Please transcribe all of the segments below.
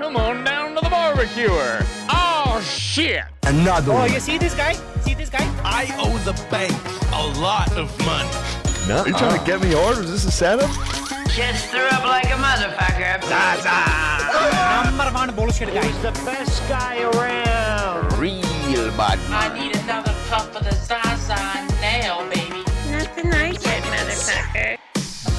Come on down to the barbecuer. Oh, shit. Another one. Oh, you see this guy? See this guy? I owe the bank a lot of money. No, you trying to get me hard? Was this a setup? Just threw up like a motherfucker. Number one bullshit guy. The best guy around. Real bad. I need another puff of the Zaza nail, baby. Nothing I said, motherfucker.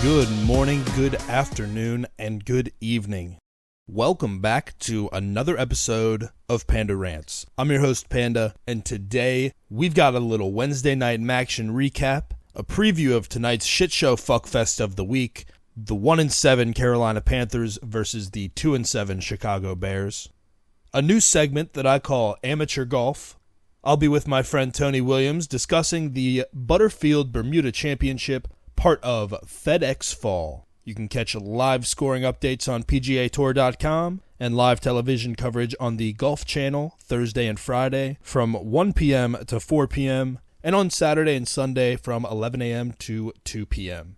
Good morning, good afternoon, and good evening. Welcome back to another episode of Panda Rants. I'm your host, Panda, and today we've got a little Wednesday night MACtion Recap, a preview of tonight's shit show fuckfest of the week, the 1-7 Carolina Panthers versus the 2-7 Chicago Bears, a new segment that I call Amateur Golf. I'll be with my friend Tony Williams discussing the Butterfield Bermuda Championship, part of FedEx Fall. You can catch live scoring updates on PGAtour.com and live television coverage on the Golf Channel Thursday and Friday from 1 p.m. to 4 p.m. and on Saturday and Sunday from 11 a.m. to 2 p.m.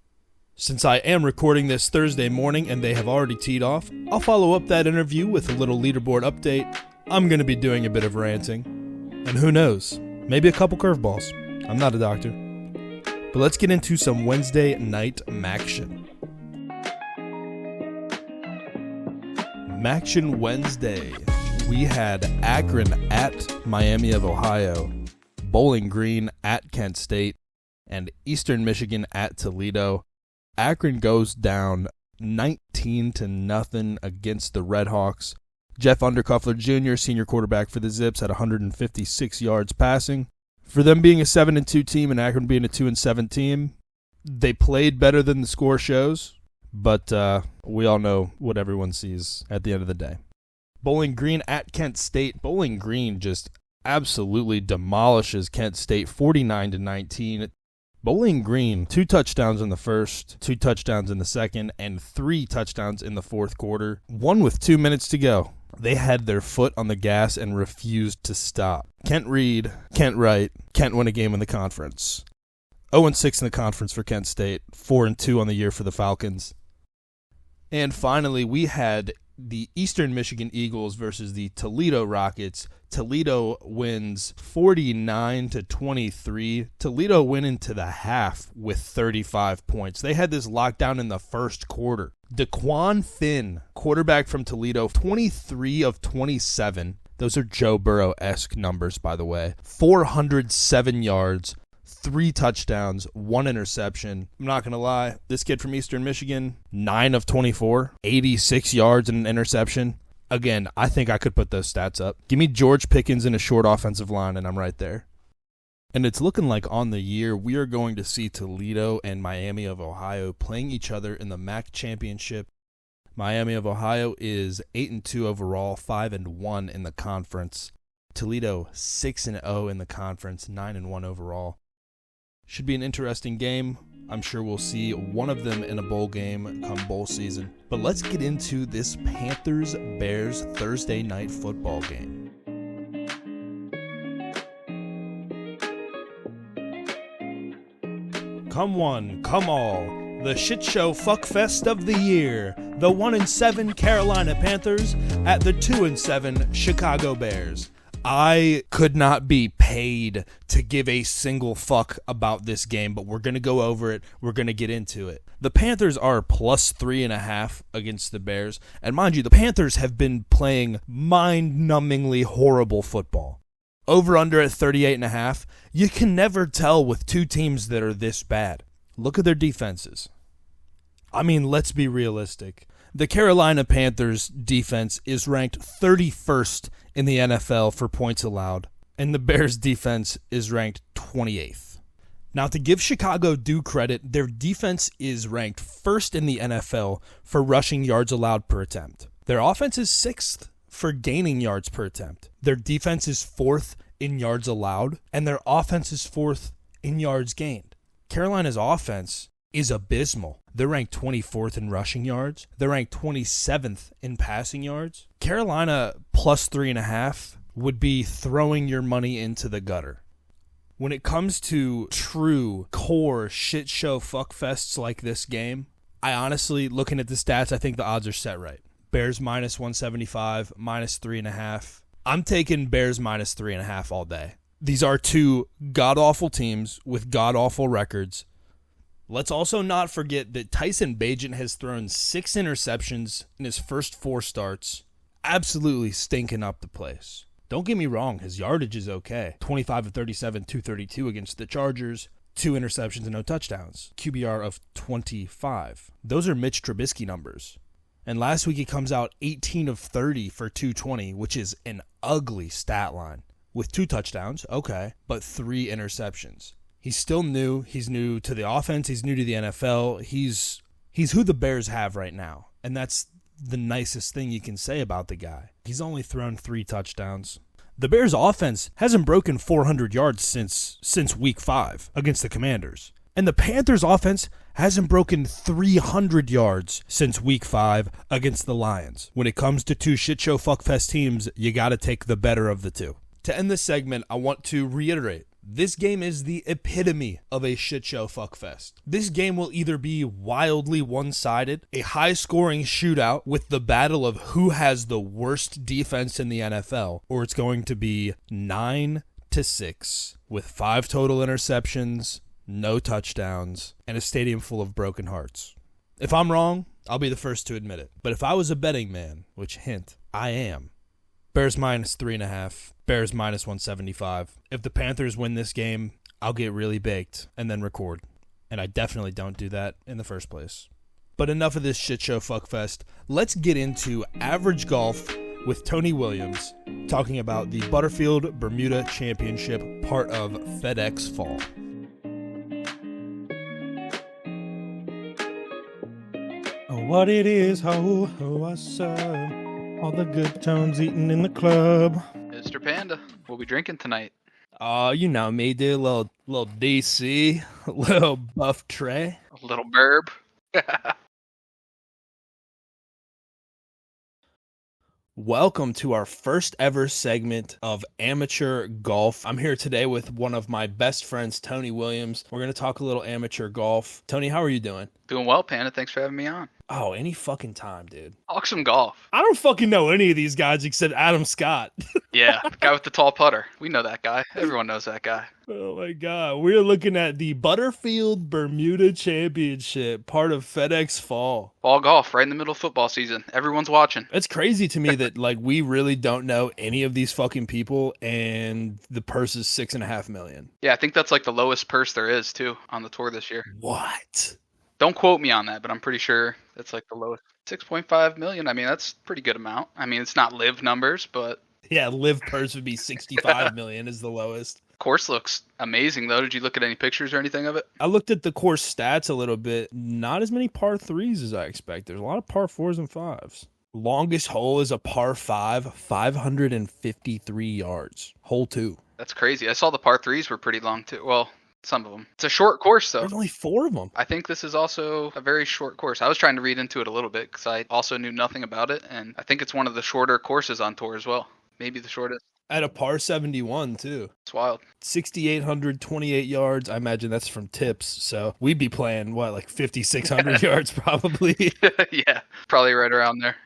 Since I am recording this Thursday morning and they have already teed off, I'll follow up that interview with a little leaderboard update. I'm going to be doing a bit of ranting. And who knows, maybe a couple curveballs. I'm not a doctor. But let's get into some Wednesday night MACtion. MACtion Wednesday. We had Akron at Miami of Ohio, Bowling Green at Kent State, and Eastern Michigan at Toledo. Akron goes down 19-0 against the Redhawks. Jeff Undercuffler Jr., senior quarterback for the Zips, had 156 yards passing. For them being a 7-2 team and Akron being a 2-7 team, they played better than the score shows, but we all know what everyone sees at the end of the day. Bowling Green at Kent State. Bowling Green just absolutely demolishes Kent State 49-19. Bowling Green, 2 touchdowns in the first, 2 touchdowns in the second, and 3 touchdowns in the fourth quarter. One with 2 minutes to go. They had their foot on the gas and refused to stop. Kent Reed, Kent Wright, Kent win a game in the conference. 0-6 in the conference for Kent State, 4-2 on the year for the Falcons. And finally, we had the Eastern Michigan Eagles versus the Toledo Rockets. Toledo wins 49-23. Toledo went into the half with 35 points. They had this lockdown in the first quarter. Daquan Finn, quarterback from Toledo, 23 of 27. Those are Joe Burrow-esque numbers, by the way. 407 yards, 3 touchdowns, 1 interception. I'm not going to lie, this kid from Eastern Michigan, 9 of 24, 86 yards and an interception. Again, I think I could put those stats up. Give me George Pickens in a short offensive line, and I'm right there. And it's looking like on the year, we are going to see Toledo and Miami of Ohio playing each other in the MAC championship. Miami of Ohio is 8-2 overall, 5-1 in the conference. Toledo 6-0 in the conference, 9-1 overall. Should be an interesting game. I'm sure we'll see one of them in a bowl game come bowl season. But let's get into this Panthers-Bears Thursday night football game. Come one, come all. The shit show fuckfest of the year. The 1-7 Carolina Panthers at the 2-7 Chicago Bears. I could not be paid to give a single fuck about this game, but we're going to go over it. We're going to get into it. The Panthers are plus 3.5 against the Bears. And mind you, the Panthers have been playing mind-numbingly horrible football. Over under at 38.5. You can never tell with two teams that are this bad. Look at their defenses. I mean, let's be realistic. The Carolina Panthers defense is ranked 31st in the NFL for points allowed, and the Bears defense is ranked 28th. Now, to give Chicago due credit, their defense is ranked first in the NFL for rushing yards allowed per attempt. Their offense is 6th for gaining yards per attempt. Their defense is 4th in yards allowed, and their offense is 4th in yards gained. Carolina's offense is abysmal. They're ranked 24th in rushing yards. They're ranked 27th in passing yards. Carolina plus 3.5 would be throwing your money into the gutter. When it comes to true core shit show fuckfests like this game, I honestly, looking at the stats, I think the odds are set right. Bears minus 175, minus 3.5. I'm taking Bears minus 3.5 all day. These are two god-awful teams with god-awful records. Let's also not forget that Tyson Bagent has thrown 6 interceptions in his first 4 starts, absolutely stinking up the place. Don't get me wrong, his yardage is okay. 25 of 37, 232 against the Chargers, 2 interceptions and no touchdowns. QBR of 25. Those are Mitch Trubisky numbers. And last week he comes out 18 of 30 for 220, which is an ugly stat line. With 2 touchdowns, okay, but 3 interceptions. He's still new. He's new to the offense. He's new to the NFL. He's who the Bears have right now. And that's the nicest thing you can say about the guy. He's only thrown 3 touchdowns. The Bears offense hasn't broken 400 yards since week 5 against the Commanders. And the Panthers offense hasn't broken 300 yards since week 5 against the Lions. When it comes to 2 shitshow fuckfest teams, you got to take the better of the 2. To end this segment, I want to reiterate, this game is the epitome of a shitshow fuckfest. This game will either be wildly one-sided, a high-scoring shootout with the battle of who has the worst defense in the NFL, or it's going to be 9-6 with 5 total interceptions, no touchdowns, and a stadium full of broken hearts. If I'm wrong, I'll be the first to admit it. But if I was a betting man, which hint, I am, Bears minus 3.5, Bears minus 175. If the Panthers win this game, I'll get really baked and then record. And I definitely don't do that in the first place. But enough of this shitshow fuckfest. Let's get into average golf with Tony Williams, talking about the Butterfield Bermuda Championship, part of FedEx Fall. Oh, what it is, ho, what's up? All the good tones eating in the club. Mr. Panda, we'll be drinking tonight. You know me, dude. Little DC, little buff Trey. A little burb. Welcome to our first ever segment of amateur golf. I'm here today with one of my best friends, Tony Williams. We're going to talk a little amateur golf. Tony, how are you doing? Doing well, Panda. Thanks for having me on. Oh, any fucking time, dude. Talk some golf. I don't fucking know any of these guys except Adam Scott. Yeah, the guy with the tall putter. We know that guy. Everyone knows that guy. Oh my God. We're looking at the Butterfield Bermuda Championship, part of FedEx Fall. Fall golf, right in the middle of football season. Everyone's watching. It's crazy to me that we really don't know any of these fucking people, and the purse is $6.5 million. Yeah, I think that's the lowest purse there is too on the tour this year. What? Don't quote me on that, but I'm pretty sure that's the lowest. 6.5 million. I mean, that's a pretty good amount. I mean, it's not live numbers, but yeah, live purse would be 65 million is the lowest. Course looks amazing though. Did you look at any pictures or anything of it? I looked at the course stats a little bit. Not as many par 3s as I expect. There's a lot of par 4s and 5s. Longest hole is a par 5, 553 yards. Hole 2. That's crazy. I saw the par 3s were pretty long too. Well, some of them. It's a short course though. There's only 4 of them. I think this is also a very short course. I was trying to read into it a little bit because I also knew nothing about it, and I think it's one of the shorter courses on tour as well. Maybe the shortest. At a par 71 too. It's wild. 6,828 yards. I imagine that's from tips. So we'd be playing 5,600 yards probably. Yeah, probably right around there.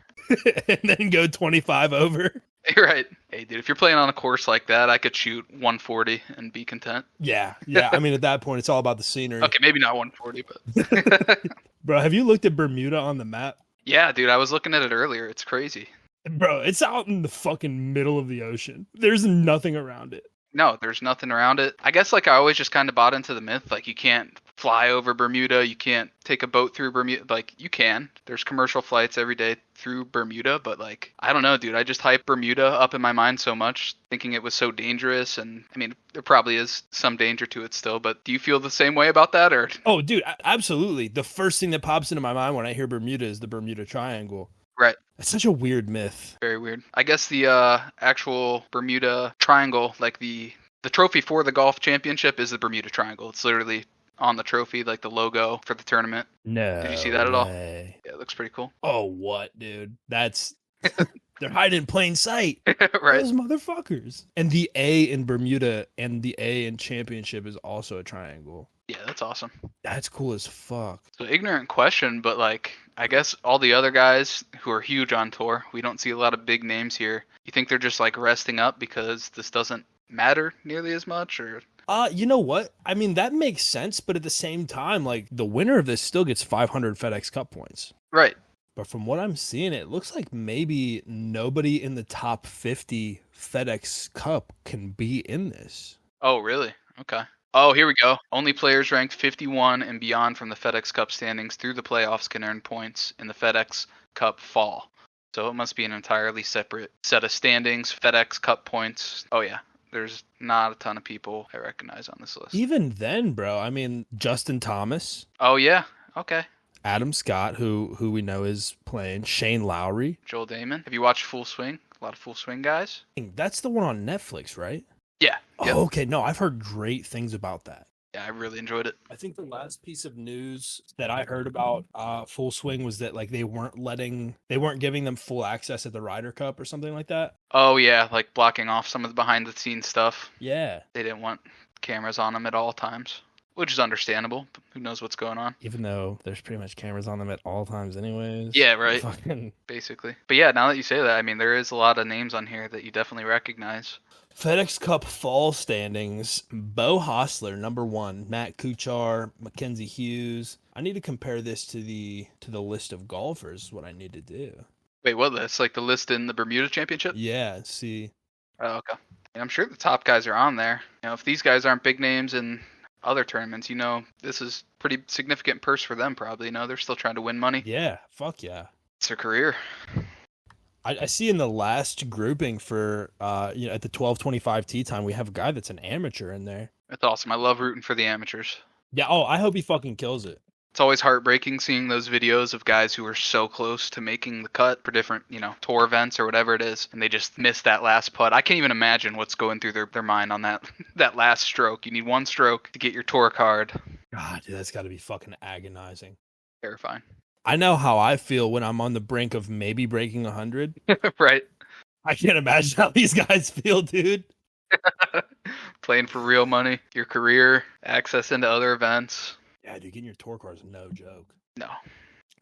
And then go 25 over. You're right. Hey, dude, if you're playing on a course like that, I could shoot 140 and be content. Yeah. I mean, at that point, it's all about the scenery. Okay, maybe not 140, but... Bro, have you looked at Bermuda on the map? Yeah, dude, I was looking at it earlier. It's crazy. Bro, it's out in the fucking middle of the ocean. There's nothing around it. No, there's nothing around it. I guess I always just kind of bought into the myth. You can't fly over Bermuda. You can't take a boat through Bermuda. You can. There's commercial flights every day through Bermuda. But I don't know, dude. I just hyped Bermuda up in my mind so much, thinking it was so dangerous. And I mean, there probably is some danger to it still. But do you feel the same way about that? Or? Oh, dude, absolutely. The first thing that pops into my mind when I hear Bermuda is the Bermuda Triangle. Right. It's such a weird myth. Very weird. I guess the actual Bermuda Triangle, the trophy for the golf championship is the Bermuda Triangle. It's literally on the trophy, the logo for the tournament. No. Did you see that at all? Yeah, it looks pretty cool. Oh, what, dude? That's... They're hiding in plain sight. Right. Those motherfuckers. And the A in Bermuda and the A in championship is also a triangle. Yeah, that's awesome. That's cool as fuck. So ignorant question, but I guess all the other guys who are huge on tour, we don't see a lot of big names here. You think they're just like resting up because this doesn't matter nearly as much, or? You know what? I mean, that makes sense, but at the same time, like, the winner of this still gets 500 FedEx Cup points. Right. But from what I'm seeing, it looks like maybe nobody in the top 50 FedEx Cup can be in this. Oh, really? Okay. Oh, here we go. Only players ranked 51 and beyond from the FedEx Cup standings through the playoffs can earn points in the FedEx Cup fall. So it must be an entirely separate set of standings, FedEx Cup points. Oh, yeah. There's not a ton of people I recognize on this list. Even then, bro, I mean, Justin Thomas. Oh, yeah. Okay. Adam Scott, who we know is playing. Shane Lowry. Joel Damon. Have you watched Full Swing? A lot of Full Swing guys. That's the one on Netflix, right? Yeah. Yep. Oh, okay. No, I've heard great things about that. Yeah, I really enjoyed it. I think the last piece of news that I heard about Full Swing was that like they weren't giving them full access at the Ryder Cup or something like that. Oh, yeah, like blocking off some of the behind the scenes stuff. Yeah. They didn't want cameras on them at all times, which is understandable. Who knows what's going on? Even though there's pretty much cameras on them at all times anyways. Yeah, right. Fucking Basically. But yeah, now that you say that, I mean, there is a lot of names on here that you definitely recognize. FedEx Cup fall standings. Bo Hostler, number 1. Matt Kuchar, Mackenzie Hughes. I need to compare this to the list of golfers is what I need to do. Wait, what list? Like the list in the Bermuda Championship? Yeah, see. Oh, okay. And I'm sure the top guys are on there. You know, if these guys aren't big names in other tournaments, you know, this is pretty significant purse for them probably. You know, they're still trying to win money. Yeah, fuck yeah. It's their career. I see in the last grouping for at the 12:25 tee time, we have a guy that's an amateur in there. That's awesome. I love rooting for the amateurs. Yeah, oh, I hope he fucking kills it. It's always heartbreaking seeing those videos of guys who are so close to making the cut for different, you know, tour events or whatever it is, and they just miss that last putt. I can't even imagine what's going through their mind on that last stroke. You need one stroke to get your tour card. God, dude, that's got to be fucking agonizing. Terrifying. I know how I feel when I'm on the brink of maybe breaking 100. Right. I can't imagine how these guys feel, dude. Playing for real money, your career, access into other events. Yeah, dude, getting your tour card is no joke. No.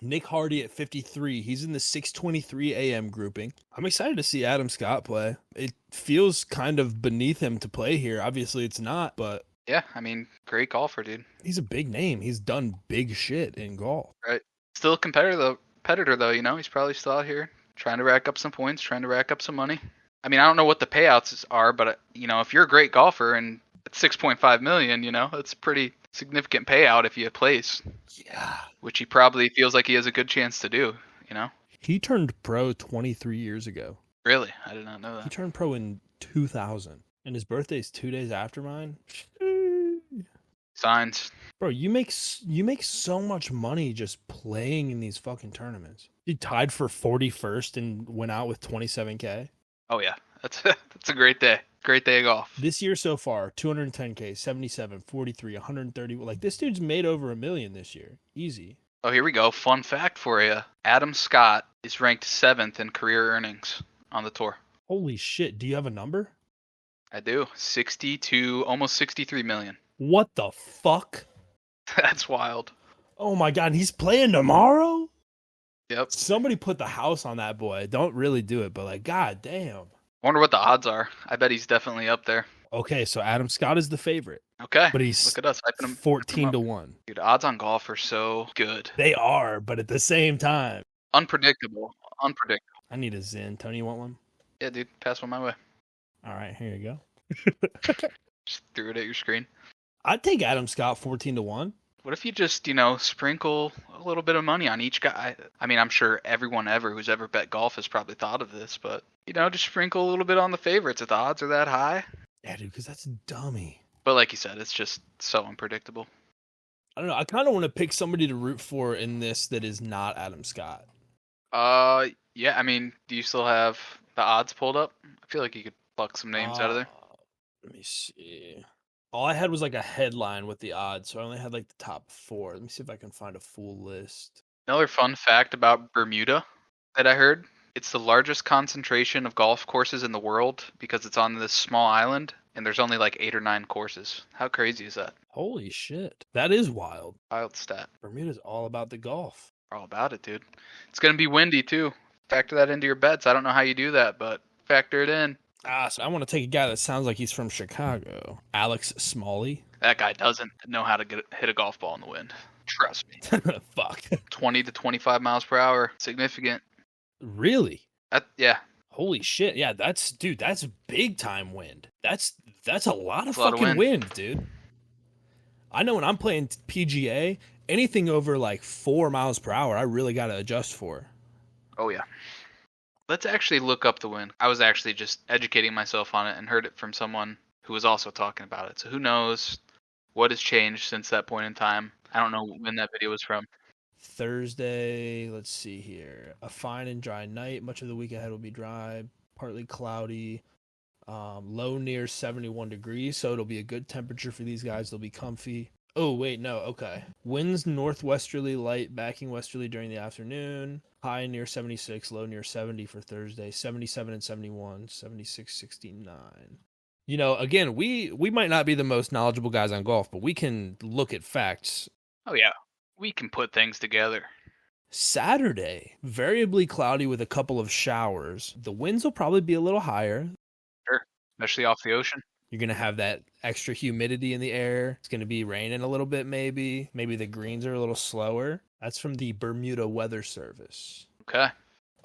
Nick Hardy at 53. He's in the 6:23 a.m. grouping. I'm excited to see Adam Scott play. It feels kind of beneath him to play here. Obviously, it's not, but Yeah, I mean, great golfer, dude. he's a big name. He's done big shit in golf. Right. Still a competitor though, you know, he's probably still out here trying to rack up some points, trying to rack up some money. I mean, I don't know what the payouts are, but you know, if you're a great golfer and it's 6.5 million, you know, that's a pretty significant payout if you place. Yeah. Which he probably feels like he has a good chance to do, you know? He turned pro 23 years ago. Really? I did not know He that. turned pro in 2000. And his birthday's 2 days after mine. Signs. Bro, you make so much money just playing in these fucking tournaments. He tied for 41st and went out with 27K. Oh yeah. That's a great day. Great day of golf. This year so far, 210K, 77, 43, 130. Like, this dude's made over $1 million this year. Easy. Oh, here we go. Fun fact for you. Adam Scott is ranked 7th in career earnings on the tour. Holy shit. Do you have a number? I do. 62, almost 63 million. What the fuck? That's wild. Oh my God. He's playing tomorrow? Yep. Somebody put the house on that boy. Don't really do it, but like, God damn. Wonder what the odds are. I bet he's definitely up there. Okay, so Adam Scott is the favorite. Okay. But he's Look at us hyping him. 14 to 1. Dude, odds on golf are so good. They are, but at the same time, Unpredictable. I need a Zen. Tony, you want one? Yeah, dude. Pass one my way. All right, here you go. Just threw it at your screen. I'd take Adam Scott 14 to 1. What if you just, sprinkle a little bit of money on each guy? I mean, I'm sure everyone who's ever bet golf has probably thought of this, but, just sprinkle a little bit on the favorites if the odds are that high. Yeah, dude, because that's dummy. But like you said, it's just so unpredictable. I don't know. I kind of want to pick somebody to root for in this that is not Adam Scott. Yeah, I mean, do you still have the odds pulled up? I feel like you could pluck some names out of there. Let me see. All I had was like a headline with the odds, so I only had like the top 4. Let me see if I can find a full list. Another fun fact about Bermuda that I heard, it's the largest concentration of golf courses in the world because it's on this small island and there's only like 8 or 9 courses. How crazy is that? Holy shit. That is wild. Wild stat. Bermuda's all about the golf. All about it, dude. It's gonna be windy too. Factor that into your bets. I don't know how you do that, but factor it in. So I want to take a guy that sounds like he's from Chicago. Alex Smalley. That guy doesn't know how to hit a golf ball in the wind. Trust me. Fuck. 20 to 25 miles per hour. Significant. Really? Yeah. Holy shit. Yeah, that's big time wind. That's a lot of That's a lot of fucking wind. wind, dude. I know when I'm playing PGA, anything over like 4 miles per hour, I really got to adjust for. Oh, yeah. Let's actually look up the wind. I was actually just educating myself on it and heard it from someone who was also talking about it. So who knows what has changed since that point in time. I don't know when that video was from. Thursday, let's see here. A fine and dry night. Much of the week ahead will be dry, partly cloudy. Low near 71 degrees, so it'll be a good temperature for these guys. They'll be comfy. Oh, wait, no, okay. Winds northwesterly light, backing westerly during the afternoon. High near 76, low near 70 for Thursday. 77 and 71, 76, 69. You know, again, we might not be the most knowledgeable guys on golf, but we can look at facts. Oh, yeah. We can put things together. Saturday, variably cloudy with a couple of showers. The winds will probably be a little higher. Sure. Especially off the ocean. You're going to have that extra humidity in the air. It's going to be raining a little bit, maybe. Maybe the greens are a little slower. That's from the Bermuda Weather Service.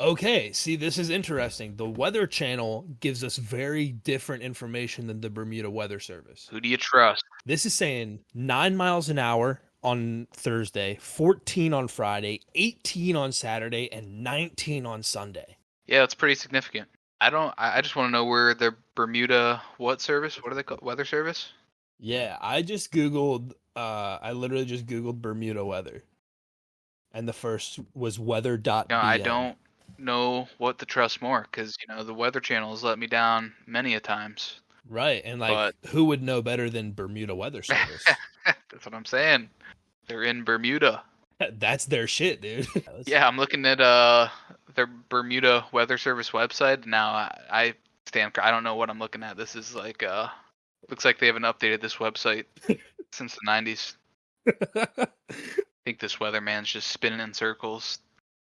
Okay, see, this is interesting. The Weather Channel gives us very different information than the Bermuda Weather Service. Who do you trust? This is saying 9 miles an hour on Thursday, 14 on Friday, 18 on Saturday, and 19 on Sunday. Yeah, it's pretty significant. I just want to know where the Bermuda service? What are they called? Weather service? Yeah, I just Googled, I literally just Googled Bermuda weather. And the first was weather.bm. No, I don't know what to trust more because, the Weather Channel has let me down many a times. Right, and who would know better than Bermuda Weather Service? That's what I'm saying. They're in Bermuda. That's their shit, dude. Yeah, I'm looking at their Bermuda Weather Service website now. I don't know what I'm looking at. This is looks like they haven't updated this website since the 90s. I think this weatherman's just spinning in circles,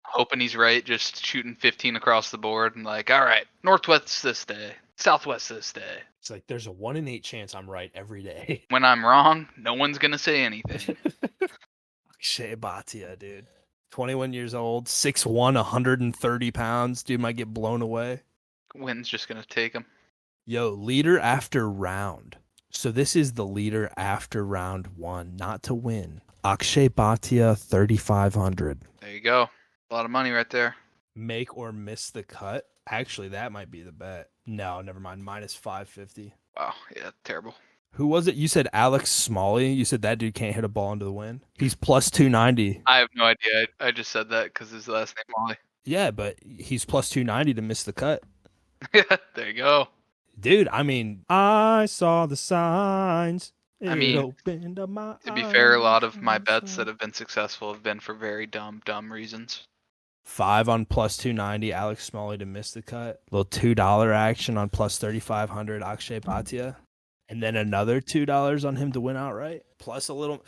hoping he's right, just shooting 15 across the board and all right, northwest this day, southwest this day. It's like there's a 1 in 8 chance I'm right every day. When I'm wrong, no one's going to say anything. Shea Bhatia, dude. 21 years old, 6'1", 130 pounds. Dude might get blown away. Wind's just going to take him. Yo, leader after round. So this is the leader after round 1, not to win. Akshay Bhatia, 3,500. There you go. A lot of money right there. Make or miss the cut. Actually, that might be the bet. No, never mind. Minus 550. Wow, yeah, terrible. Who was it? You said Alex Smalley. You said that dude can't hit a ball into the wind. He's plus 290. I have no idea. I just said that because his last name Molly. Yeah, but he's plus 290 to miss the cut. There you go. Dude, I mean, I saw the signs. I mean, opened up my to be fair, a lot of my bets that have been successful have been for very dumb reasons. 5 on plus 290, Alex Smalley to miss the cut. Little $2 action on plus 3,500, Akshay Bhatia. And then another $2 on him to win outright. Plus a little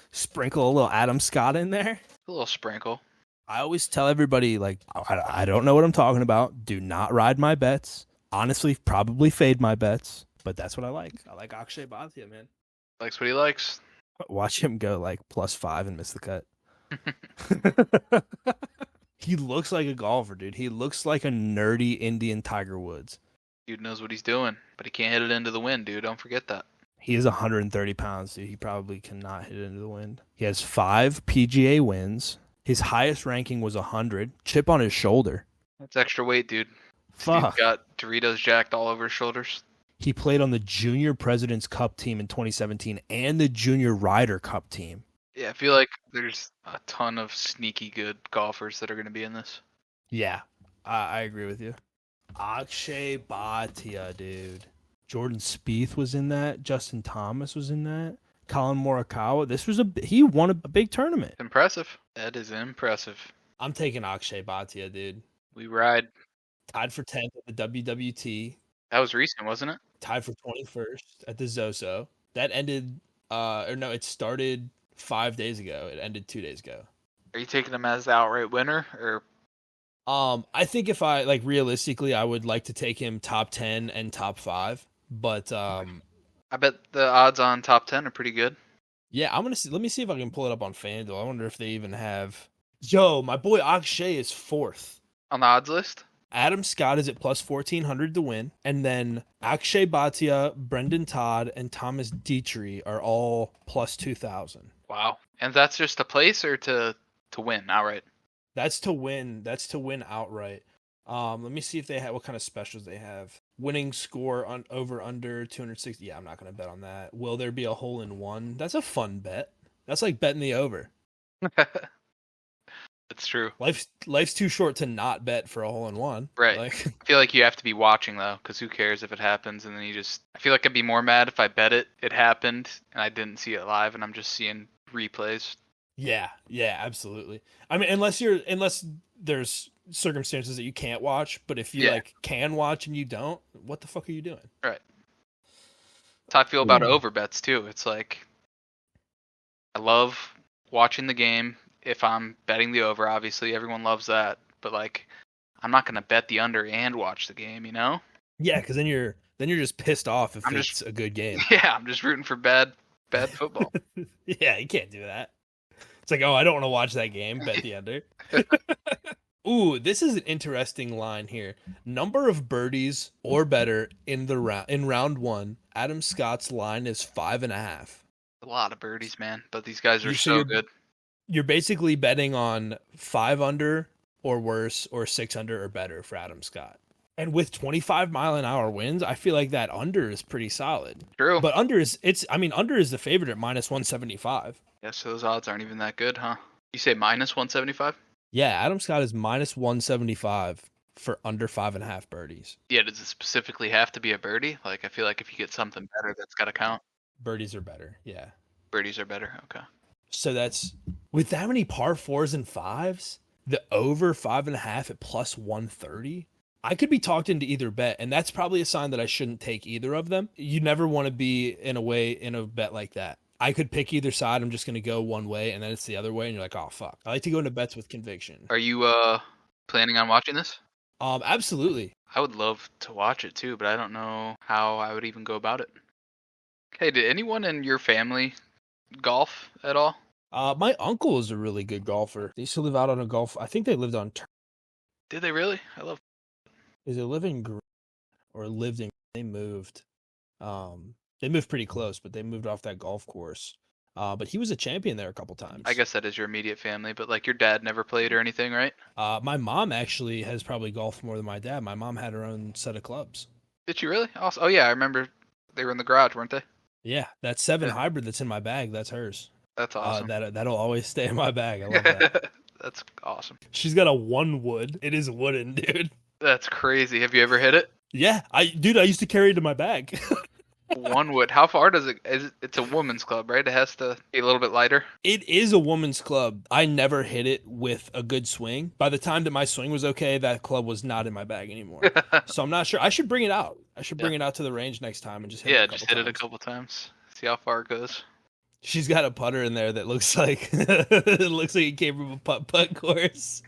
Adam Scott in there. A little sprinkle. I always tell everybody, I don't know what I'm talking about. Do not ride my bets. Honestly, probably fade my bets. But that's what I like. I like Akshay Bhatia, man. Likes what he likes. Watch him go plus 5 and miss the cut. He looks like a golfer, dude. He looks like a nerdy Indian Tiger Woods. Dude knows what he's doing, but he can't hit it into the wind, dude. Don't forget that. He is 130 pounds, dude. He probably cannot hit it into the wind. He has 5 PGA wins. His highest ranking was 100. Chip on his shoulder. That's extra weight, dude. Fuck. He's got Doritos jacked all over his shoulders. He played on the Junior President's Cup team in 2017 and the Junior Ryder Cup team. Yeah, I feel like there's a ton of sneaky good golfers that are going to be in this. Yeah, I agree with you. Akshay Bhatia, dude. Jordan Spieth was in that. Justin Thomas was in that. Colin Morikawa. He won a big tournament. Impressive. That is impressive. I'm taking Akshay Bhatia, dude. We ride. Tied for 10th at the WWT. That was recent, wasn't it? Tied for 21st at the Zoso. That ended, it started 5 days ago. It ended 2 days ago. Are you taking him as the outright winner, or? I think if I like realistically, I would like to take him top 10 and top 5. But I bet the odds on top 10 are pretty good. yeah, I'm gonna see. Let me see if I can pull it up on FanDuel. I wonder if they even have. Yo, my boy Akshay is 4th On the odds list? Adam Scott is at plus 1,400 to win, and then Akshay Bhatia, Brendan Todd, and Thomas Dietrich are all plus 2,000. Wow. And that's just to place or to win outright? That's to win. That's to win outright. Let me see if they have what kind of specials they have. Winning score on over under 260. Yeah, I'm not gonna bet on that. Will there be a hole in one? That's a fun bet. That's like betting the over. It's true. Life's too short to not bet for a hole in one. Right. Like, I feel like you have to be watching though, because who cares if it happens? And then I feel like I'd be more mad if I bet it happened, and I didn't see it live, and I'm just seeing replays. yeah, absolutely. I mean, unless there's circumstances that you can't watch, but if you like can watch and you don't, what the fuck are you doing? Right. That's how I feel about over bets too. It's like I love watching the game. If I'm betting the over, obviously everyone loves that, but like I'm not gonna bet the under and watch the game, you know? Yeah, because then you're just pissed off if it's a good game. Yeah, I'm just rooting for bad football. Yeah, you can't do that. It's like, oh, I don't want to watch that game. Bet the under. Ooh, this is an interesting line here. Number of birdies or better in round 1. Adam Scott's line is 5.5. A lot of birdies, man. But these guys are so good. You're basically betting on 5 under or worse, or 6 under or better for Adam Scott. And with 25-mile-an-hour winds, I feel like that under is pretty solid. True. But under is the favorite at minus 175. Yeah, so those odds aren't even that good, huh? You say minus 175? Yeah, Adam Scott is minus 175 for under 5.5 birdies. Yeah, does it specifically have to be a birdie? Like, I feel like if you get something better, that's got to count. Birdies are better, yeah. Birdies are better, okay. So that's, with that many par 4s and 5s, the over 5.5 at plus 130, I could be talked into either bet, and that's probably a sign that I shouldn't take either of them. You never want to be in a bet like that. I could pick either side. I'm just going to go one way, and then it's the other way, and you're like, oh, fuck. I like to go into bets with conviction. Are you planning on watching this? Absolutely. I would love to watch it, too, but I don't know how I would even go about it. Okay, did anyone in your family golf at all? My uncle is a really good golfer. They used to live out on a golf. I think they lived on. Did they really? I love. Is it living or lived in? They moved. They moved pretty close, but they moved off that golf course. But he was a champion there a couple times. I guess that is your immediate family, but like your dad never played or anything, right? My mom actually has probably golfed more than my dad. My mom had her own set of clubs. Did she really? Also, oh yeah, I remember they were in the garage, weren't they? Yeah, that 7 hybrid that's in my bag, that's hers. That's awesome. That'll always stay in my bag. I love that. That's awesome. She's got a 1 wood. It is wooden, dude. That's crazy. Have you ever hit it? Yeah, I used to carry it in my bag. 1 wood. How far does it? It's a woman's club, right? It has to be a little bit lighter. It is a woman's club. I never hit it with a good swing. By the time that my swing was okay, that club was not in my bag anymore. So I'm not sure. I should bring it out. I should bring it out to the range next time and just hit it a couple times. See how far it goes. She's got a putter in there that looks like it came from a putt course.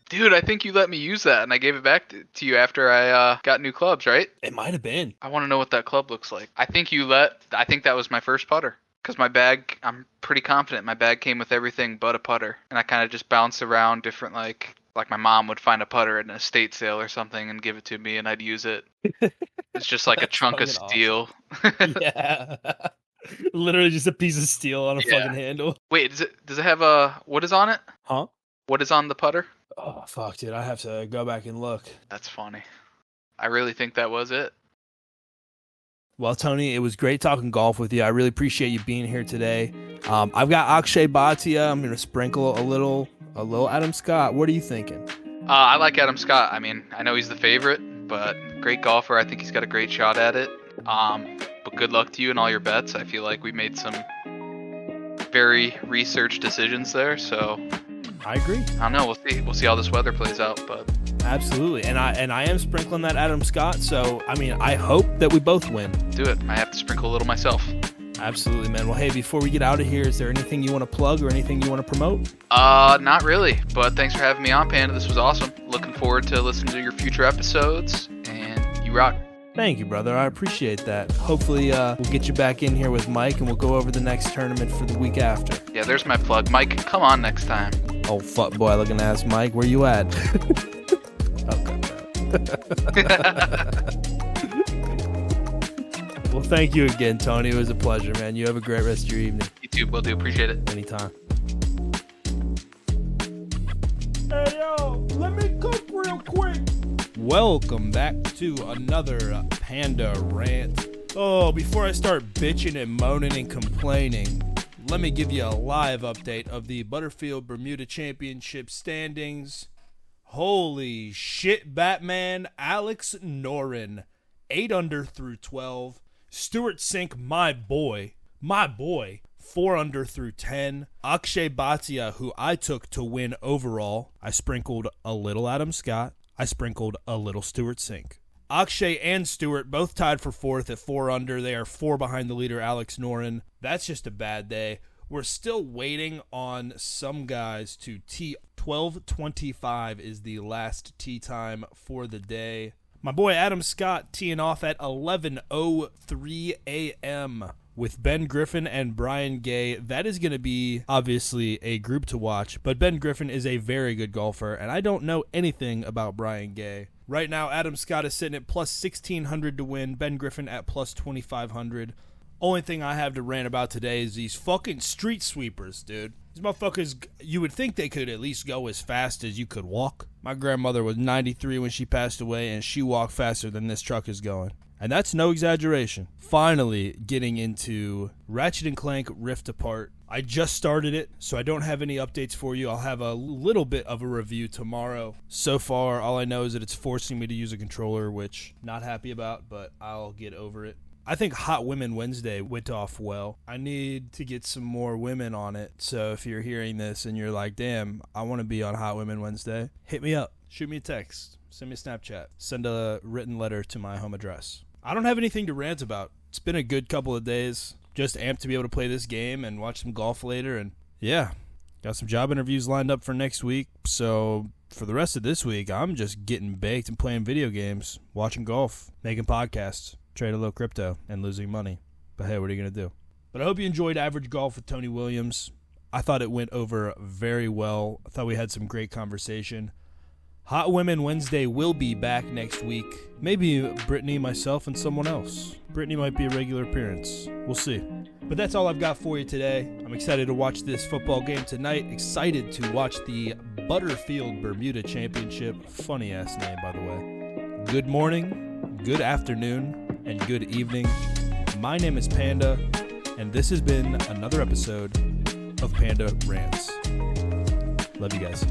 Dude, I think you let me use that, and I gave it back to you after I got new clubs, right? It might have been. I want to know what that club looks like. I think that was my first putter. Because my bag, I'm pretty confident my bag came with everything but a putter. And I kind of just bounced around different, like my mom would find a putter at an estate sale or something and give it to me, and I'd use it. It's just like a chunk of steel. Awesome. Yeah. Literally just a piece of steel on a fucking handle. Wait, does it have what is on it? Huh? What is on the putter? Oh, fuck, dude. I have to go back and look. That's funny. I really think that was it. Well, Tony, it was great talking golf with you. I really appreciate you being here today. I've got Akshay Bhatia. I'm going to sprinkle a little Adam Scott. What are you thinking? I like Adam Scott. I mean, I know he's the favorite, but great golfer. I think he's got a great shot at it. But good luck to you in all your bets. I feel like we made some very researched decisions there, so I agree. I don't know. We'll see how this weather plays out, but absolutely. And I am sprinkling that Adam Scott. So I mean, I hope that we both win. Do it. I have to sprinkle a little myself. Absolutely, man. Well, hey, before we get out of here, is there anything you want to plug or anything you want to promote? Not really, but thanks for having me on, Panda. This was awesome. Looking forward to listening to your future episodes, and you rock. Thank you, brother. I appreciate that. Hopefully, we'll get you back in here with Mike, and we'll go over the next tournament for the week after. Yeah, there's my plug. Mike, come on next time. Oh, fuck boy looking ass Mike, where you at? Well, thank you again, Tony. It was a pleasure, man. You have a great rest of your evening. You too. Will do. Appreciate it. Anytime. Hey, yo, let me cook real quick. Welcome back to another Panda Rant. Oh, before I start bitching and moaning and complaining, let me give you a live update of the Butterfield Bermuda Championship standings. Holy shit, Batman. Alex Noren, 8 under through 12. Stuart Sink, my boy, 4 under through 10. Akshay Bhatia, who I took to win overall. I sprinkled a little Adam Scott. I sprinkled a little Stuart Sink. Akshay and Stuart both tied for 4th at 4 under. They are 4 behind the leader, Alex Noren. That's just a bad day. We're still waiting on some guys to tee. 12:25 is the last tee time for the day. My boy Adam Scott teeing off at 11:03 a.m. with Ben Griffin and Brian Gay. That is going to be, obviously, a group to watch, but Ben Griffin is a very good golfer, and I don't know anything about Brian Gay. Right now, Adam Scott is sitting at plus 1,600 to win, Ben Griffin at plus 2,500. Only thing I have to rant about today is these fucking street sweepers, dude. These motherfuckers, you would think they could at least go as fast as you could walk. My grandmother was 93 when she passed away, and she walked faster than this truck is going. And that's no exaggeration. Finally getting into Ratchet & Clank Rift Apart. I just started it, so I don't have any updates for you. I'll have a little bit of a review tomorrow. So far, all I know is that it's forcing me to use a controller, which not happy about, but I'll get over it. I think Hot Women Wednesday went off well. I need to get some more women on it. So if you're hearing this and you're like, damn, I want to be on Hot Women Wednesday, hit me up. Shoot me a text. Send me a Snapchat. Send a written letter to my home address. I don't have anything to rant about. It's been a good couple of days. Just amped to be able to play this game and watch some golf later. And yeah, got some job interviews lined up for next week. So for the rest of this week, I'm just getting baked and playing video games, watching golf, making podcasts. Trade a little crypto and losing money. But hey, what are you going to do? But I hope you enjoyed Average Golf with Tony Williams. I thought it went over very well. I thought we had some great conversation. Hot Women Wednesday will be back next week. Maybe Brittany, myself, and someone else. Brittany might be a regular appearance. We'll see. But that's all I've got for you today. I'm excited to watch this football game tonight. Excited to watch the Butterfield Bermuda Championship. Funny ass name, by the way. Good morning, good afternoon, and good evening. My name is Panda, and this has been another episode of Panda Rants. Love you guys.